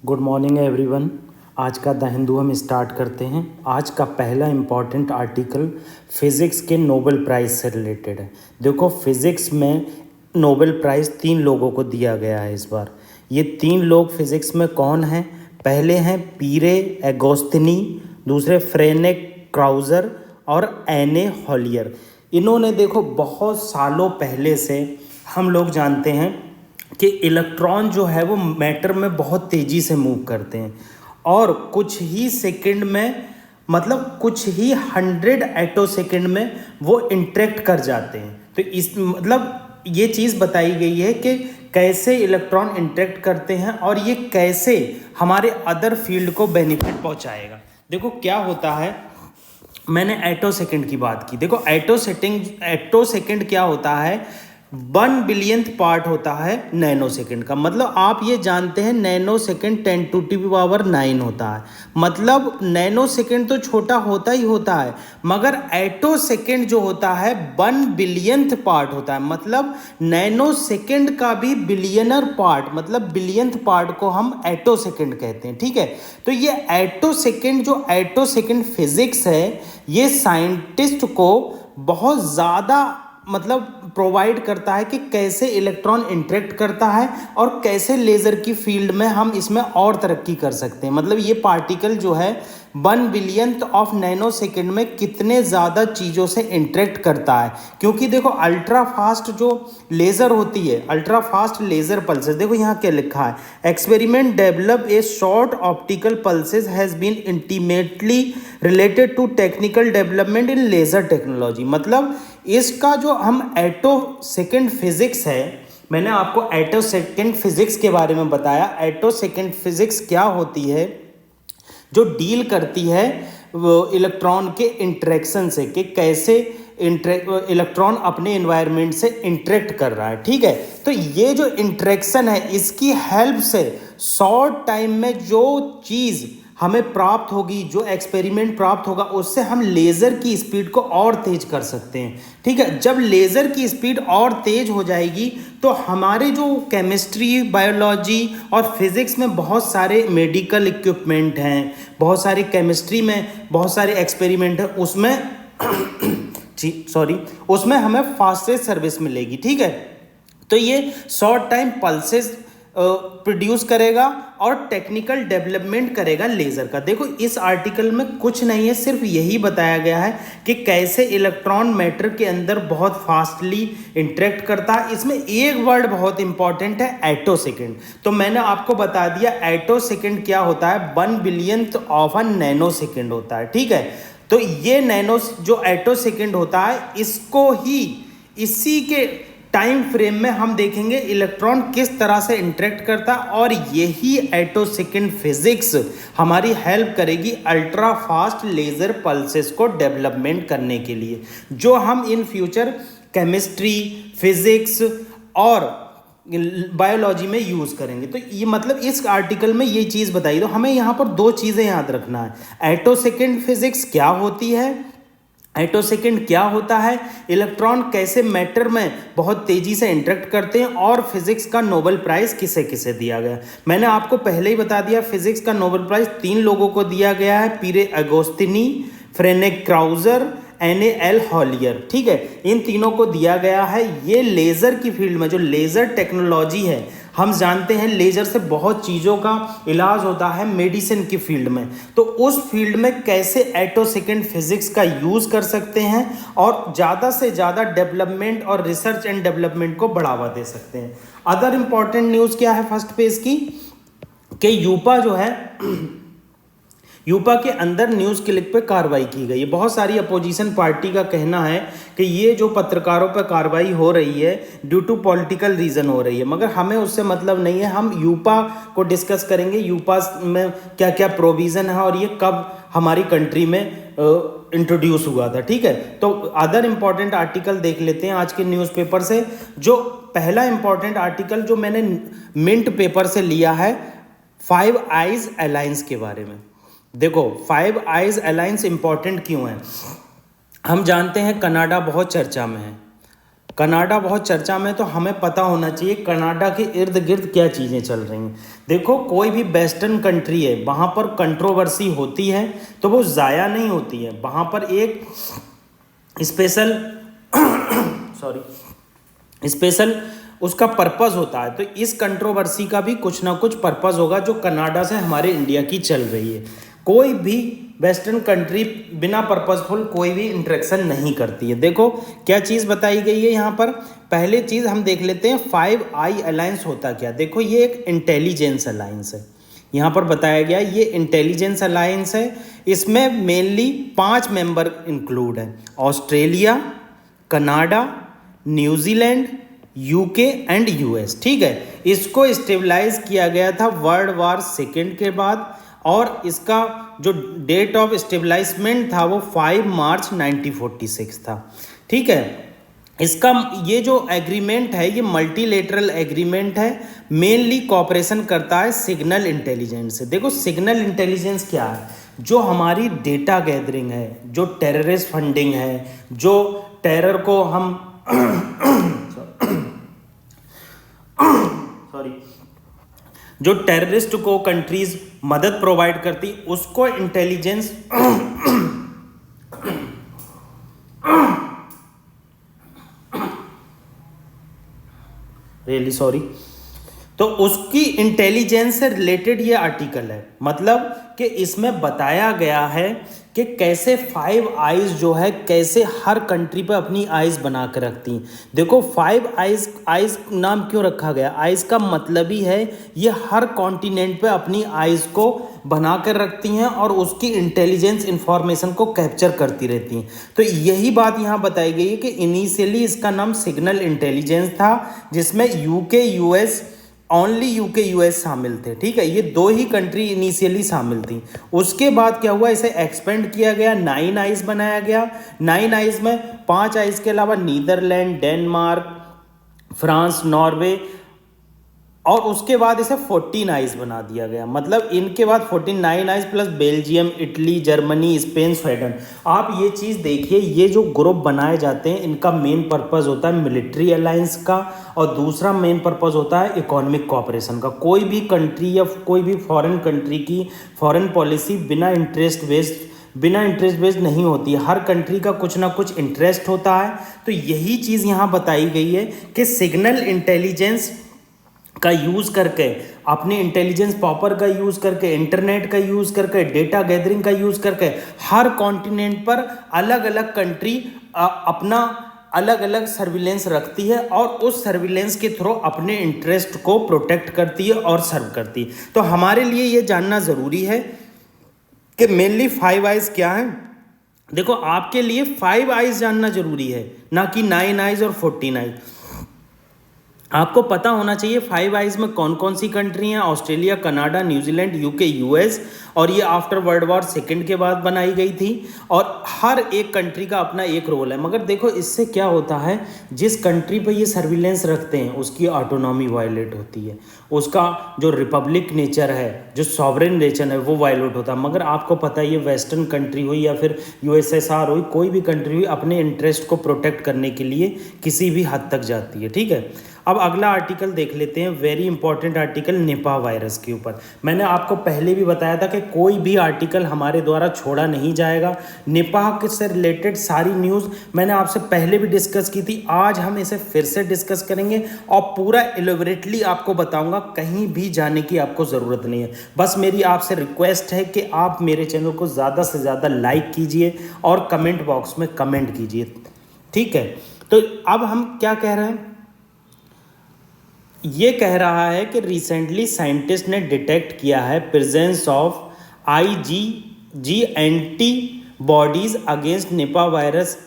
Good morning everyone. आज का the Hindu हम स्टार्ट करते हैं। आज का पहला इम्पॉर्टेंट आर्टिकल फिज़िक्स के नोबेल प्राइज़ से रिलेटेड है। देखो, फिज़िक्स में नोबेल प्राइज़ 3 लोगों को दिया गया है इस बार। ये 3 लोग फिज़िक्स में कौन हैं? पहले हैं पीरे एगोस्थिनी, दूसरे फ्रेनेक क्राउज़र और एने हॉलियर। इन्होंने देखो बहुत सालों पहले से हम लोग जानते हैं कि इलेक्ट्रॉन जो है वो मैटर में बहुत तेज़ी से मूव करते हैं और कुछ ही सेकंड में, मतलब कुछ ही 100 एटो सेकंड में वो इंटरेक्ट कर जाते हैं। तो इस मतलब ये चीज़ बताई गई है कि कैसे इलेक्ट्रॉन इंटरेक्ट करते हैं और ये कैसे हमारे अदर फील्ड को बेनिफिट पहुंचाएगा। देखो क्या होता है, मैंने एटो सेकंड की बात की। देखो एटो सेकंड क्या होता है? 1 बिलियंथ पार्ट होता है नैनो सेकंड का। मतलब आप ये जानते हैं नैनो सेकंड 10⁹ होता है। मतलब नैनो सेकंड तो छोटा होता ही होता है, मगर एटो सेकंड जो होता है 1 बिलियंथ पार्ट होता है। मतलब नैनो सेकंड का भी बिलियनर पार्ट, मतलब बिलियंथ पार्ट को हम एटो सेकंड कहते हैं। ठीक है, तो ये एटो सेकंड फिजिक्स है, ये साइंटिस्ट को बहुत ज़्यादा मतलब प्रोवाइड करता है कि कैसे इलेक्ट्रॉन इंटरेक्ट करता है और कैसे लेज़र की फील्ड में हम इसमें और तरक्की कर सकते हैं। मतलब ये पार्टिकल जो है 1 बिलियंथ ऑफ नैनो सेकेंड में कितने ज़्यादा चीज़ों से इंटरेक्ट करता है। क्योंकि देखो अल्ट्रा फास्ट जो लेज़र होती है, अल्ट्रा फास्ट लेज़र पल्सेस, देखो यहाँ क्या लिखा है, experiment develop a short optical pulses has been intimately related to technical development in laser technology. मतलब इसका जो हम एटो सेकेंड फिजिक्स है, मैंने आपको एटो सेकेंड फिजिक्स के बारे में बताया। एटो सेकेंड फिजिक्स क्या होती है? जो डील करती है वो इलेक्ट्रॉन के इंटरेक्शन से, कि कैसे इलेक्ट्रॉन अपने एनवायरनमेंट से इंटरेक्ट कर रहा है। ठीक है, तो ये जो इंटरेक्शन है इसकी हेल्प से शॉर्ट टाइम में जो चीज़ हमें प्राप्त होगी, जो एक्सपेरिमेंट प्राप्त होगा, उससे हम लेज़र की स्पीड को और तेज कर सकते हैं। ठीक है, जब लेज़र की स्पीड और तेज हो जाएगी तो हमारे जो केमिस्ट्री, बायोलॉजी और फिज़िक्स में बहुत सारे मेडिकल इक्विपमेंट हैं, बहुत सारे केमिस्ट्री में बहुत सारे एक्सपेरिमेंट हैं, उसमें हमें फास्टेस्ट सर्विस मिलेगी। ठीक है, तो ये शॉर्ट टाइम पल्सेस प्रोड्यूस करेगा और टेक्निकल डेवलपमेंट करेगा लेज़र का। देखो इस आर्टिकल में कुछ नहीं है, सिर्फ यही बताया गया है कि कैसे इलेक्ट्रॉन मैटर के अंदर बहुत फास्टली इंटरेक्ट करता है। इसमें एक वर्ड बहुत इंपॉर्टेंट है, एटो सेकेंड। तो मैंने आपको बता दिया एटो सेकेंड क्या होता है, 1 billionth of a nano second होता है। ठीक है, तो ये नैनो जो एटो सेकेंड होता है, इसको ही इसी के टाइम फ्रेम में हम देखेंगे इलेक्ट्रॉन किस तरह से इंटरेक्ट करता है, और यही एटो सेकेंड फिजिक्स हमारी हेल्प करेगी अल्ट्रा फास्ट लेज़र पल्सेस को डेवलपमेंट करने के लिए, जो हम इन फ्यूचर केमिस्ट्री, फिजिक्स और बायोलॉजी में यूज़ करेंगे। तो ये मतलब इस आर्टिकल में ये चीज़ बताई। तो हमें यहाँ पर 2 चीज़ें याद रखना है, एटो सेकेंड फिजिक्स क्या होती है, एटो सेकेंड क्या होता है, इलेक्ट्रॉन कैसे मैटर में बहुत तेज़ी से इंटरेक्ट करते हैं, और फिजिक्स का नोबेल प्राइज़ किसे किसे दिया गया। मैंने आपको पहले ही बता दिया, फिजिक्स का नोबेल प्राइज़ 3 लोगों को दिया गया है, पीरे अगोस्तिनी, फ्रेनेक क्राउज़र, एल हॉलियर। ठीक है, इन तीनों को दिया गया है। ये लेज़र की फील्ड में जो लेज़र टेक्नोलॉजी है, हम जानते हैं लेज़र से बहुत चीज़ों का इलाज होता है मेडिसिन की फील्ड में, तो उस फील्ड में कैसे एटो सेकेंड फिजिक्स का यूज़ कर सकते हैं और ज़्यादा से ज़्यादा डेवलपमेंट और रिसर्च एंड डेवलपमेंट को बढ़ावा दे सकते हैं। अदर इंपॉर्टेंट न्यूज़ क्या है फर्स्ट पेज की, कि यूपा जो है, यूपा के अंदर न्यूज़ क्लिक पे कार्रवाई की गई है। बहुत सारी अपोजिशन पार्टी का कहना है कि ये जो पत्रकारों पर कार्रवाई हो रही है ड्यू टू पॉलिटिकल रीज़न हो रही है, मगर हमें उससे मतलब नहीं है। हम यूपा को डिस्कस करेंगे, यूपा में क्या क्या प्रोविज़न है और ये कब हमारी कंट्री में इंट्रोड्यूस हुआ था। ठीक है, तो अदर इम्पॉर्टेंट आर्टिकल देख लेते हैं आज के न्यूज़पेपर से। जो पहला इम्पॉर्टेंट आर्टिकल जो मैंने मिंट पेपर से लिया है, 5 आइज़ अलायंस के बारे में। देखो 5 आइज़ अलायंस इंपॉर्टेंट क्यों है? हम जानते हैं कनाडा बहुत चर्चा में है, कनाडा बहुत चर्चा में, तो हमें पता होना चाहिए कनाडा के इर्द गिर्द क्या चीज़ें चल रही हैं। देखो कोई भी वेस्टर्न कंट्री है, वहाँ पर कंट्रोवर्सी होती है तो वो ज़ाया नहीं होती है, वहाँ पर एक स्पेशल स्पेशल उसका पर्पज़ होता है। तो इस कंट्रोवर्सी का भी कुछ ना कुछ पर्पज़ होगा जो कनाडा से हमारे इंडिया की चल रही है। कोई भी वेस्टर्न कंट्री बिना पर्पसफुल कोई भी इंटरेक्शन नहीं करती है। देखो क्या चीज़ बताई गई है यहाँ पर। पहले चीज़ हम देख लेते हैं 5 आई अलायंस होता क्या। देखो ये एक इंटेलिजेंस अलायंस है, यहाँ पर बताया गया ये इंटेलिजेंस अलायंस है। इसमें मेनली 5 मेंबर इंक्लूड हैं, Australia, Canada, New Zealand, UK and US. ठीक है, इसको स्टेबलाइज किया गया था वर्ल्ड वार सेकेंड के बाद, और इसका जो डेट ऑफ स्टेबलाइजमेंट था वो 5 मार्च 1946 था। ठीक है, इसका ये जो एग्रीमेंट है ये मल्टीलेटरल एग्रीमेंट है, मेनली कॉपरेशन करता है सिग्नल इंटेलिजेंस से। देखो सिग्नल इंटेलिजेंस क्या है, जो हमारी डेटा गैदरिंग है, जो टेररिस्ट फंडिंग है, जो टेरर को हम जो टेररिस्ट को कंट्रीज मदद प्रोवाइड करती उसको इंटेलिजेंस रियली सॉरी, तो उसकी इंटेलिजेंस से रिलेटेड ये आर्टिकल है। मतलब कि इसमें बताया गया है कि कैसे 5 आइज़ जो है कैसे हर कंट्री पे अपनी आइज़ बना कर रखती हैं। देखो 5 आइज़ नाम क्यों रखा गया, आइज़ का मतलब ही है ये हर कॉन्टिनेंट पे अपनी आइज़ को बना कर रखती हैं और उसकी इंटेलिजेंस इंफॉर्मेशन को कैप्चर करती रहती हैं। तो यही बात यहाँ बताई गई है कि इनिशियली इसका नाम सिग्नल इंटेलिजेंस था, जिसमें UK US only UK US शामिल थे। ठीक है, ये 2 ही कंट्री इनिशियली शामिल थी। उसके बाद क्या हुआ, इसे एक्सपेंड किया गया, 9 आइज़ बनाया गया। 9 आइज़ में 5 आइज़ के अलावा नीदरलैंड, डेनमार्क, फ्रांस, नॉर्वे, और उसके बाद इसे 14 आइज़ बना दिया गया। मतलब इनके बाद 49 eyes plus Belgium, Italy, Germany, Spain, Sweden. आप ये चीज़ देखिए, ये जो ग्रुप बनाए जाते हैं इनका मेन पर्पज़ होता है मिलिट्री अलायंस का, और दूसरा मेन पर्पज़ होता है इकोनॉमिक कोऑपरेशन का। कोई भी कंट्री या कोई भी फॉरेन कंट्री की फॉरेन पॉलिसी बिना इंटरेस्ट बेस्ड नहीं होती है। हर कंट्री का कुछ ना कुछ इंटरेस्ट होता है। तो यही चीज़ यहाँ बताई गई है कि सिग्नल इंटेलिजेंस का यूज़ करके, अपनी इंटेलिजेंस पावर का यूज़ करके, इंटरनेट का यूज़ करके, डेटा गैदरिंग का यूज़ करके हर कॉन्टिनेंट पर अलग अलग कंट्री अपना अलग अलग सर्विलेंस रखती है और उस सर्विलेंस के थ्रू अपने इंटरेस्ट को प्रोटेक्ट करती है और सर्व करती है। तो हमारे लिए ये जानना ज़रूरी है कि मेनली 5 आइज़ क्या है। देखो आपके लिए 5 आइज़ जानना ज़रूरी है, ना कि 9 आइज़ और 14 आइज़। आपको पता होना चाहिए 5 आइज़ में कौन कौन सी कंट्री हैं, Australia, Canada, New Zealand, UK, US, और ये आफ्टर वर्ल्ड वॉर सेकेंड के बाद बनाई गई थी, और हर एक कंट्री का अपना एक रोल है। मगर देखो इससे क्या होता है, जिस कंट्री पे ये सर्विलेंस रखते हैं उसकी ऑटोनॉमी वायलेट होती है, उसका जो रिपब्लिक नेचर है, जो सॉवरेन नेचर है वो वायलेट होता है। मगर आपको पता है ये वेस्टर्न कंट्री हुई या फिर यूएसएसआर हुई, कोई भी कंट्री हुई, अपने इंटरेस्ट को प्रोटेक्ट करने के लिए किसी भी हद तक जाती है। ठीक है, अब अगला आर्टिकल देख लेते हैं, very important article Nipah virus के ऊपर। मैंने आपको पहले भी बताया था कि कोई भी आर्टिकल हमारे द्वारा छोड़ा नहीं जाएगा। निपा से रिलेटेड सारी न्यूज़ मैंने आपसे पहले भी डिस्कस की थी, आज हम इसे फिर से डिस्कस करेंगे और पूरा एलोबरेटली आपको बताऊंगा। कहीं भी जाने की आपको ज़रूरत नहीं है, बस मेरी आपसे रिक्वेस्ट है कि आप मेरे चैनल को ज़्यादा से ज़्यादा लाइक कीजिए और कमेंट बॉक्स में कमेंट कीजिए। ठीक है, तो अब हम क्या कह रहे हैं, ये कह रहा है कि रिसेंटली साइंटिस्ट ने डिटेक्ट किया है presence of IgG antibodies against Nipah virus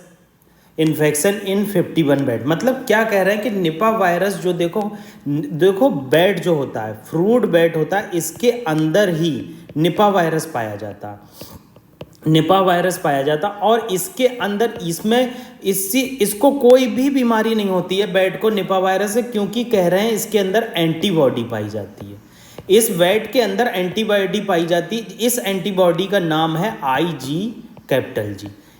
infection in 51 bat. मतलब क्या कह रहे हैं कि निपा वायरस जो देखो बैट जो होता है, फ्रूट बैट होता है, इसके अंदर ही निपा वायरस पाया जाता और इसके अंदर इसको कोई भी बीमारी नहीं होती है बैट को निपा वायरस से, क्योंकि कह रहे हैं इसके अंदर एंटीबॉडी पाई जाती है। इस बैट के अंदर एंटीबॉडी पाई जाती है। इस एंटीबॉडी का नाम है IG।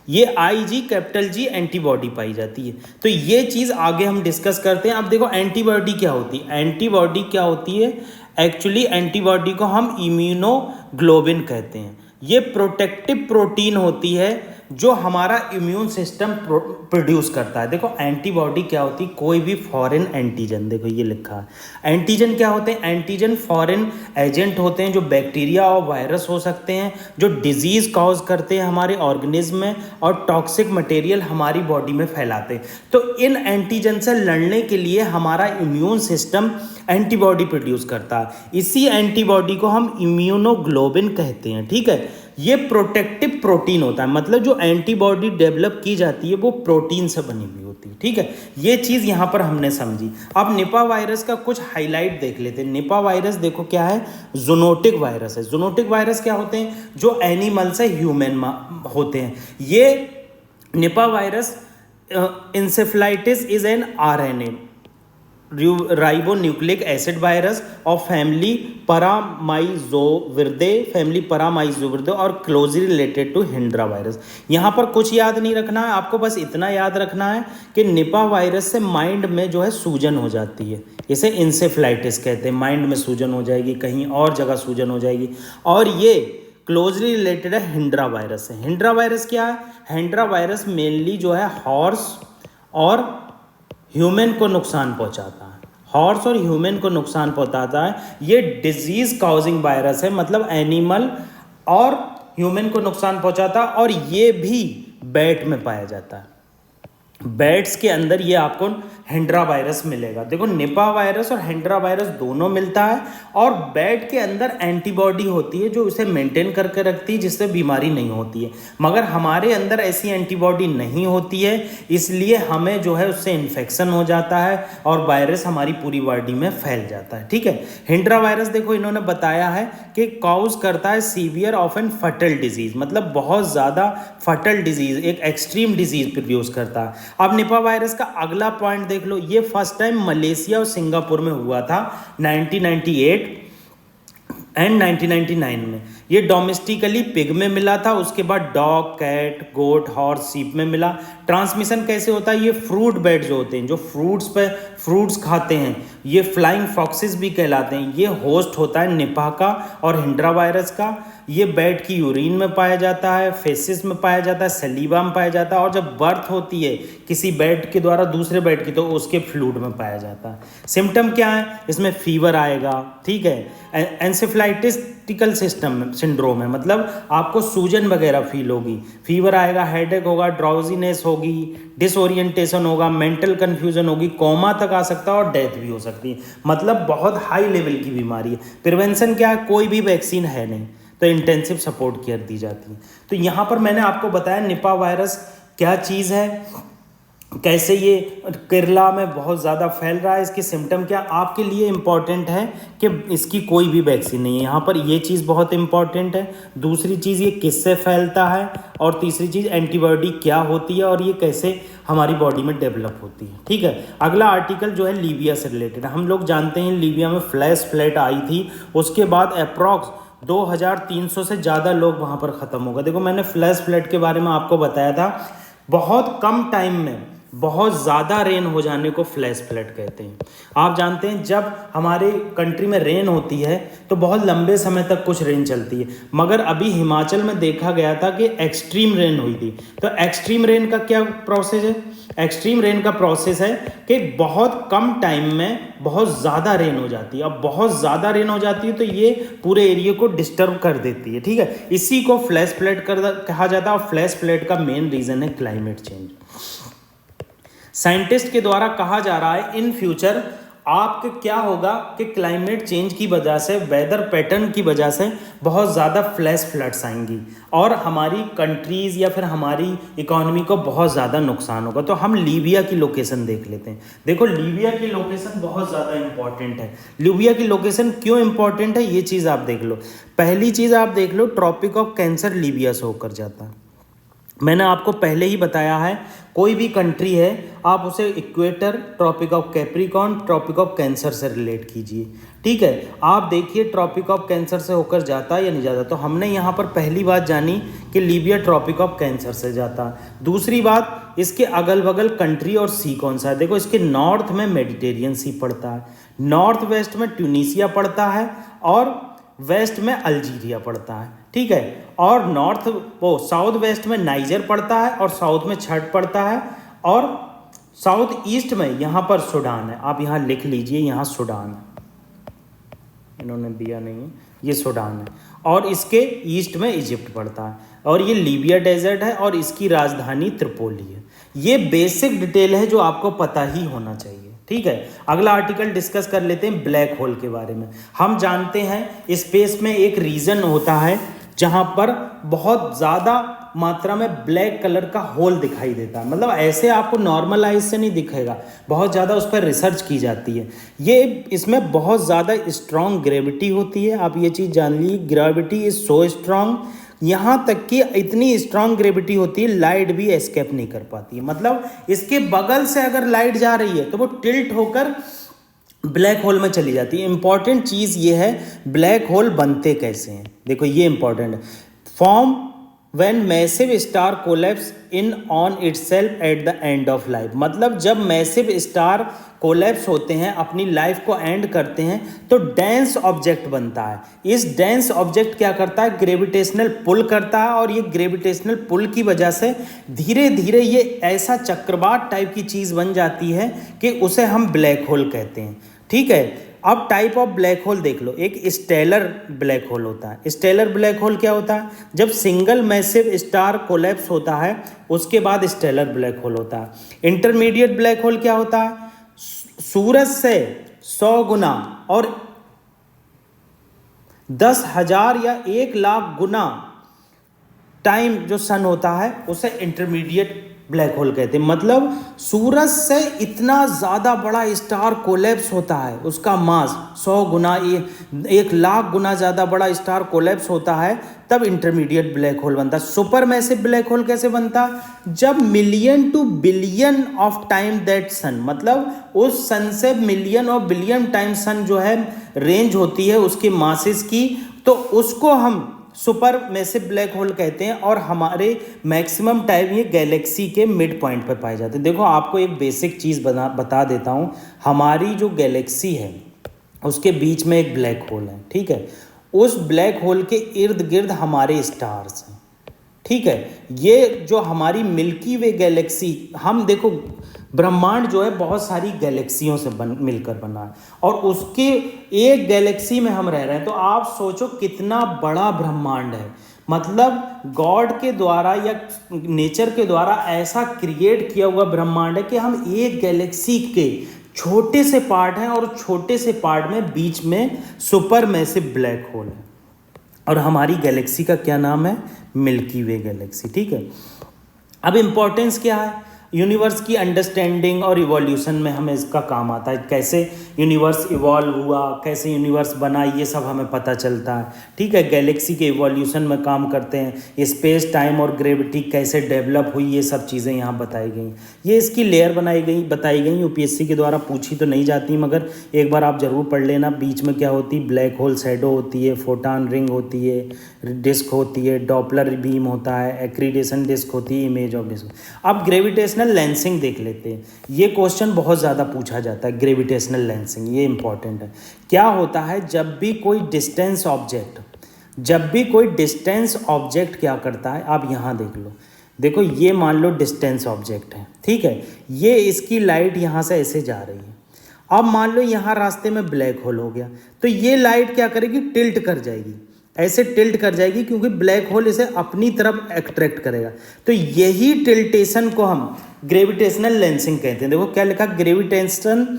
ये आईजी कैपिटल जी एंटीबॉडी पाई जाती है। तो ये चीज़ आगे हम डिस्कस करते हैं। अब देखो एंटीबॉडी क्या होती है, एंटीबॉडी क्या होती है, एक्चुअली एंटीबॉडी को हम इम्यूनोग्लोबिन कहते हैं। ये प्रोटेक्टिव प्रोटीन होती है जो हमारा इम्यून सिस्टम प्रोड्यूस करता है। देखो एंटीबॉडी क्या होती है, कोई भी फॉरेन एंटीजन, देखो ये लिखा है एंटीजन क्या होते हैं, एंटीजन फॉरेन एजेंट होते हैं जो बैक्टीरिया और वायरस हो सकते हैं, जो डिजीज कॉज करते हैं हमारे ऑर्गेनिज्म में और टॉक्सिक मटेरियल हमारी बॉडी में फैलाते हैं। तो इन एंटीजन से लड़ने के लिए हमारा इम्यून सिस्टम एंटीबॉडी प्रोड्यूस करता है। इसी एंटीबॉडी को हम इम्यूनोग्लोबिन कहते हैं। ठीक है, ये प्रोटेक्टिव प्रोटीन होता है, मतलब जो एंटीबॉडी डेवलप की जाती है वो प्रोटीन से बनी हुई होती है। ठीक है, ये चीज़ यहाँ पर हमने समझी। अब निपा वायरस का कुछ हाईलाइट देख लेते हैं। निपा वायरस देखो क्या है, जूनोटिक वायरस है। जूनोटिक वायरस क्या होते हैं, जो एनिमल से ह्यूमन होते हैं। ये Nipah virus encephalitis is an RNA ribonucleic acid virus और फैमिली पैरामाइजोविरिडे और क्लोजली रिलेटेड टू हिंड्रा वायरस। यहाँ पर कुछ याद नहीं रखना है आपको, बस इतना याद रखना है कि निपा वायरस से माइंड में जो है सूजन हो जाती है, इसे इंसेफ्लाइटिस कहते हैं। माइंड में सूजन हो जाएगी, कहीं और जगह सूजन हो जाएगी, और ये क्लोजली रिलेटेड है हिंड्रा वायरस से। हिंड्रा वायरस क्या है, हिंड्रा वायरस मेनली जो है हॉर्स और ह्यूमन को नुकसान पहुंचाता है, हॉर्स और ह्यूमन को नुकसान पहुंचाता है। ये डिजीज कॉजिंग वायरस है, मतलब एनिमल और ह्यूमन को नुकसान पहुंचाता है, और ये भी बैट में पाया जाता है। बैट्स के अंदर ये आपको हिंड्रा वायरस मिलेगा। देखो निपा वायरस और हिंड्रा वायरस दोनों मिलता है, और बैट के अंदर एंटीबॉडी होती है जो उसे मेंटेन करके रखती है, जिससे बीमारी नहीं होती है। मगर हमारे अंदर ऐसी एंटीबॉडी नहीं होती है, इसलिए हमें जो है उससे इन्फेक्शन हो जाता है और वायरस हमारी पूरी बॉडी में फैल जाता है। ठीक है, हिंड्रा वायरस देखो इन्होंने बताया है कि कॉज करता है सीवियर ऑफ एन फटल डिजीज, मतलब बहुत ज़्यादा फटल डिजीज, एक एक्सट्रीम डिजीज प्रोड्यूस करता है। अब निपा वायरस का अगला पॉइंट देख लो, ये फर्स्ट टाइम मलेशिया और सिंगापुर में हुआ था 1998 एंड 1999 में। ये डोमेस्टिकली पिग में मिला था, उसके बाद डॉग, कैट, गोट, हॉर्स, सीप में मिला। ट्रांसमिशन कैसे होता है, ये फ्रूट बैट जो होते हैं, जो फ्रूट्स खाते हैं, ये फ्लाइंग फॉक्सेस भी कहलाते हैं। ये होस्ट होता है निपा का और हिंड्रा वायरस का। ये बैट की यूरिन में पाया जाता है, फेसिस में पाया जाता है, सलीवा में पाया जाता है, और जब बर्थ होती है किसी बैट के द्वारा दूसरे बैट की, तो उसके फ्लूइड में पाया जाता है। सिम्टम क्या है, इसमें फीवर आएगा। ठीक है, एंसेफ्लाइटिस्टिकल सिंड्रोम है, मतलब आपको सूजन वगैरह फील होगी, फीवर आएगा, हेडेक होगा, ड्राउजीनेस होगी, डिसओरिएंटेशन होगा, मेंटल कन्फ्यूजन होगी, कोमा तक आ सकता है और डेथ भी हो सकती है। मतलब बहुत हाई लेवल की बीमारी है। प्रिवेंशन क्या है, कोई भी वैक्सीन है नहीं, तो इंटेंसिव सपोर्ट केयर दी जाती है। तो यहाँ पर मैंने आपको बताया निपा वायरस क्या चीज़ है, कैसे ये केरला में बहुत ज़्यादा फैल रहा है, इसके सिम्टम क्या आपके लिए इम्पॉर्टेंट है कि इसकी कोई भी वैक्सीन नहीं है। यहाँ पर ये चीज़ बहुत इम्पॉर्टेंट है। दूसरी चीज़ ये किससे फैलता है, और तीसरी चीज़ एंटीबॉडी क्या होती है और ये कैसे हमारी बॉडी में डेवलप होती है। ठीक है, अगला आर्टिकल जो है लीबिया से रिलेटेड है। हम लोग जानते हैं लीबिया में फ्लैश फ्लड आई थी, उसके बाद अप्रॉक्स 2300 से ज़्यादा लोग वहाँ पर ख़त्म हो गए। देखो मैंने फ्लैश फ्लड के बारे में आपको बताया था, बहुत कम टाइम में बहुत ज़्यादा रेन हो जाने को फ्लैश फ्लड कहते हैं। आप जानते हैं जब हमारे कंट्री में रेन होती है तो बहुत लंबे समय तक कुछ रेन चलती है, मगर अभी हिमाचल में देखा गया था कि एक्सट्रीम रेन हुई थी। तो एक्सट्रीम रेन का क्या प्रोसेस है, एक्सट्रीम रेन का प्रोसेस है कि बहुत कम टाइम में बहुत ज़्यादा रेन हो जाती है। अब बहुत ज़्यादा रेन हो जाती है तो ये पूरे एरिया को डिस्टर्ब कर देती है। ठीक है, इसी को फ्लैश फ्लड कहा जाता है, और फ्लैश फ्लड का मेन रीज़न है क्लाइमेट चेंज। साइंटिस्ट के द्वारा कहा जा रहा है इन फ्यूचर आपके क्या होगा कि क्लाइमेट चेंज की वजह से, वेदर पैटर्न की वजह से बहुत ज़्यादा फ्लैश फ्लड्स आएंगी और हमारी कंट्रीज़ या फिर हमारी इकोनॉमी को बहुत ज़्यादा नुकसान होगा। तो हम लीबिया की लोकेशन देख लेते हैं। देखो लीबिया की लोकेशन बहुत ज़्यादा इंपॉर्टेंट है। लीबिया की लोकेशन क्यों इंपॉर्टेंट है ये चीज़ आप देख लो। पहली चीज़ आप देख लो, ट्रॉपिक ऑफ कैंसर लीबिया से होकर जाता है। मैंने आपको पहले ही बताया है, कोई भी कंट्री है आप उसे equator, tropic of Capricorn, tropic of cancer से रिलेट कीजिए। ठीक है, आप देखिए ट्रॉपिक ऑफ कैंसर से होकर जाता है या नहीं जाता। तो हमने यहाँ पर पहली बात जानी कि लीबिया ट्रॉपिक ऑफ कैंसर से जाता है। दूसरी बात, इसके अगल बगल कंट्री और सी कौन सा है। देखो इसके नॉर्थ में मेडिटेरियन सी पड़ता है, नॉर्थ वेस्ट में ट्यूनीसिया पड़ता है और वेस्ट में अल्जीरिया पड़ता है। ठीक है, और साउथ वेस्ट में नाइजर पड़ता है और साउथ में छठ पड़ता है और साउथ ईस्ट में यहाँ पर सूडान है। आप यहाँ लिख लीजिए, यहाँ सूडान है, इन्होंने दिया नहीं है, ये सूडान है और इसके ईस्ट में इजिप्ट पड़ता है और ये लीबिया डेजर्ट है और इसकी राजधानी त्रिपोली है। ये बेसिक डिटेल है जो आपको पता ही होना चाहिए। ठीक है, अगला आर्टिकल डिस्कस कर लेते हैं ब्लैक होल के बारे में। हम जानते हैं स्पेस में एक रीजन होता है जहां पर बहुत ज़्यादा मात्रा में ब्लैक कलर का होल दिखाई देता है। मतलब ऐसे आपको नॉर्मल आइज से नहीं दिखेगा, बहुत ज़्यादा उस पर रिसर्च की जाती है। ये इसमें बहुत ज़्यादा स्ट्रॉन्ग ग्रेविटी होती है। आप ये चीज़ जान लीजिए, ग्रेविटी इज सो स्ट्रॉन्ग, यहाँ तक कि इतनी स्ट्रॉन्ग ग्रेविटी होती है लाइट भी एस्केप नहीं कर पाती है। मतलब इसके बगल से अगर लाइट जा रही है तो वो टिल्ट होकर ब्लैक होल में चली जाती है। इंपॉर्टेंट चीज़ ये है ब्लैक होल बनते कैसे हैं। देखो ये इंपॉर्टेंट है। Form when massive star collapse in on itself at the end of life. मतलब जब मैसिव स्टार कोलैप्स होते हैं, अपनी लाइफ को एंड करते हैं, तो डेंस ऑब्जेक्ट बनता है। इस डेंस ऑब्जेक्ट क्या करता है, ग्रेविटेशनल पुल करता है और ये ग्रेविटेशनल पुल की वजह से धीरे धीरे ये ऐसा चक्रवात टाइप की चीज़ बन जाती है कि उसे हम ब्लैक होल कहते हैं। ठीक है, अब टाइप ऑफ ब्लैक होल देख लो। एक स्टेलर ब्लैक होल होता है। स्टेलर ब्लैक होल क्या होता है, जब सिंगल मैसिव स्टार कोलैप्स होता है उसके बाद स्टेलर ब्लैक होल होता है। इंटरमीडिएट ब्लैक होल क्या होता है, सूरज से 100 गुना और 10,000 या 1,00,000 गुना टाइम जो सन होता है उसे इंटरमीडिएट ब्लैक होल कहते हैं। मतलब सूरज से इतना ज़्यादा बड़ा स्टार कोलैप्स होता है, उसका मास 100 गुना 1,00,000 गुना ज़्यादा बड़ा स्टार कोलैप्स होता है, तब इंटरमीडिएट ब्लैक होल बनता है। सुपर मैसिव ब्लैक होल कैसे बनता है, जब million to billion of time that sun, मतलब उस सन से मिलियन और बिलियन टाइम सन जो है रेंज होती है उसके मासेस की, तो उसको हम सुपर मैसिव ब्लैक होल कहते हैं। और हमारे मैक्सिमम टाइम ये गैलेक्सी के मिड पॉइंट पर पाए जाते हैं। देखो आपको एक बेसिक चीज़ बता देता हूँ, हमारी जो गैलेक्सी है उसके बीच में एक ब्लैक होल है। ठीक है, उस ब्लैक होल के इर्द गिर्द हमारे स्टार्स हैं। ठीक है, ये जो हमारी मिल्की वे गैलेक्सी, हम देखो ब्रह्मांड जो है बहुत सारी गैलेक्सियों से मिलकर बना है और उसके एक गैलेक्सी में हम रह रहे हैं। तो आप सोचो कितना बड़ा ब्रह्मांड है। मतलब गॉड के द्वारा या नेचर के द्वारा ऐसा क्रिएट किया हुआ ब्रह्मांड है कि हम एक गैलेक्सी के छोटे से पार्ट हैं और छोटे से पार्ट में बीच में सुपर मैसिव ब्लैक होल है। और हमारी गैलेक्सी का क्या नाम है, मिल्की वे गैलेक्सी। ठीक है, अब इम्पोर्टेंस क्या है, यूनिवर्स की अंडरस्टैंडिंग और इवोल्यूशन में हमें इसका काम आता है। कैसे यूनिवर्स इवॉल्व हुआ, कैसे यूनिवर्स बना, ये सब हमें पता चलता है। ठीक है, गैलेक्सी के इवोल्यूशन में काम करते हैं। स्पेस टाइम और ग्रेविटी कैसे डेवलप हुई, ये सब चीज़ें यहाँ बताई गई। ये इसकी लेयर बताई गई। यूपीएससी के द्वारा पूछी तो नहीं जाती, मगर एक बार आप ज़रूर पढ़ लेना। बीच में क्या होती, ब्लैक होल शैडो होती है, फोटॉन रिंग होती है, डिस्क होती है, डॉपलर बीम होता है, एक्रीडेशन डिस्क होती है, इमेज ऑफ डिस्क। अब ग्रेविटेशनल लेंसिंग देख लेते हैं। ये क्वेश्चन बहुत ज़्यादा पूछा जाता है, ग्रेविटेशनल लेंसिंग, ये इंपॉर्टेंट है। क्या होता है, जब भी कोई डिस्टेंस ऑब्जेक्ट क्या करता है, आप यहाँ देख लो। देखो ये मान लो डिस्टेंस ऑब्जेक्ट है। ठीक है, ये इसकी लाइट यहाँ से ऐसे जा रही है। अब मान लो यहाँ रास्ते में ब्लैक होल हो गया, तो ये लाइट क्या करेगी, टिल्ट कर जाएगी, ऐसे टिल्ट कर जाएगी, क्योंकि ब्लैक होल इसे अपनी तरफ अट्रैक्ट करेगा। तो यही टिल्टेशन को हम ग्रेविटेशनल लेंसिंग कहते हैं। देखो क्या लिखा, gravitational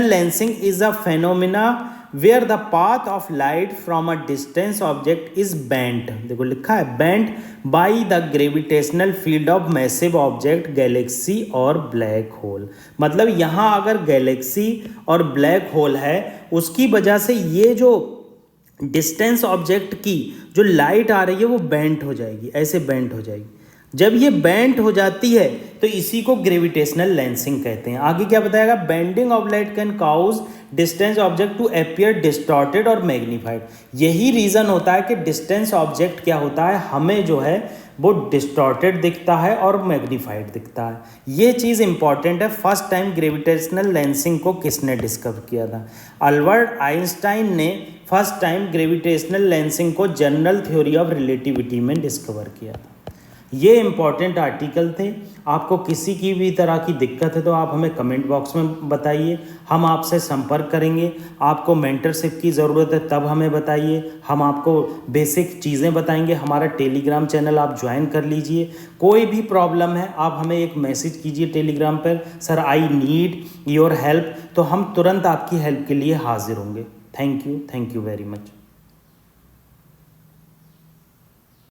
lensing is a phenomena where the path of light from a distance object is bent. देखो लिखा है bent by the gravitational field of massive object, galaxy और ब्लैक होल। मतलब यहाँ अगर गैलेक्सी और ब्लैक होल है, उसकी वजह से ये जो डिस्टेंस ऑब्जेक्ट की जो लाइट आ रही है वो बेंट हो जाएगी, ऐसे बेंट हो जाएगी। जब ये बेंट हो जाती है तो इसी को ग्रेविटेशनल लेंसिंग कहते हैं। आगे क्या बताएगा, bending of light can cause distance object to appear distorted और मैग्नीफाइड। यही रीज़न होता है कि डिस्टेंस ऑब्जेक्ट क्या होता है, हमें जो है वो डिस्टॉर्टेड दिखता है और मैग्नीफाइड दिखता है। ये चीज़ इंपॉर्टेंट है। फर्स्ट टाइम ग्रेविटेशनल लेंसिंग को किसने डिस्कवर किया था? अल्बर्ट आइंस्टाइन ने फर्स्ट टाइम ग्रेविटेशनल लेंसिंग को जनरल थ्योरी ऑफ रिलेटिविटी में डिस्कवर किया था। ये इंपॉर्टेंट आर्टिकल थे। आपको किसी की भी तरह की दिक्कत है तो आप हमें कमेंट बॉक्स में बताइए, हम आपसे संपर्क करेंगे। आपको मेंटरशिप की ज़रूरत है तब हमें बताइए, हम आपको बेसिक चीज़ें बताएंगे। हमारा टेलीग्राम चैनल आप ज्वाइन कर लीजिए। कोई भी प्रॉब्लम है आप हमें एक मैसेज कीजिए टेलीग्राम पर, sir I need your help, तो हम तुरंत आपकी हेल्प के लिए हाजिर होंगे। Thank you very much.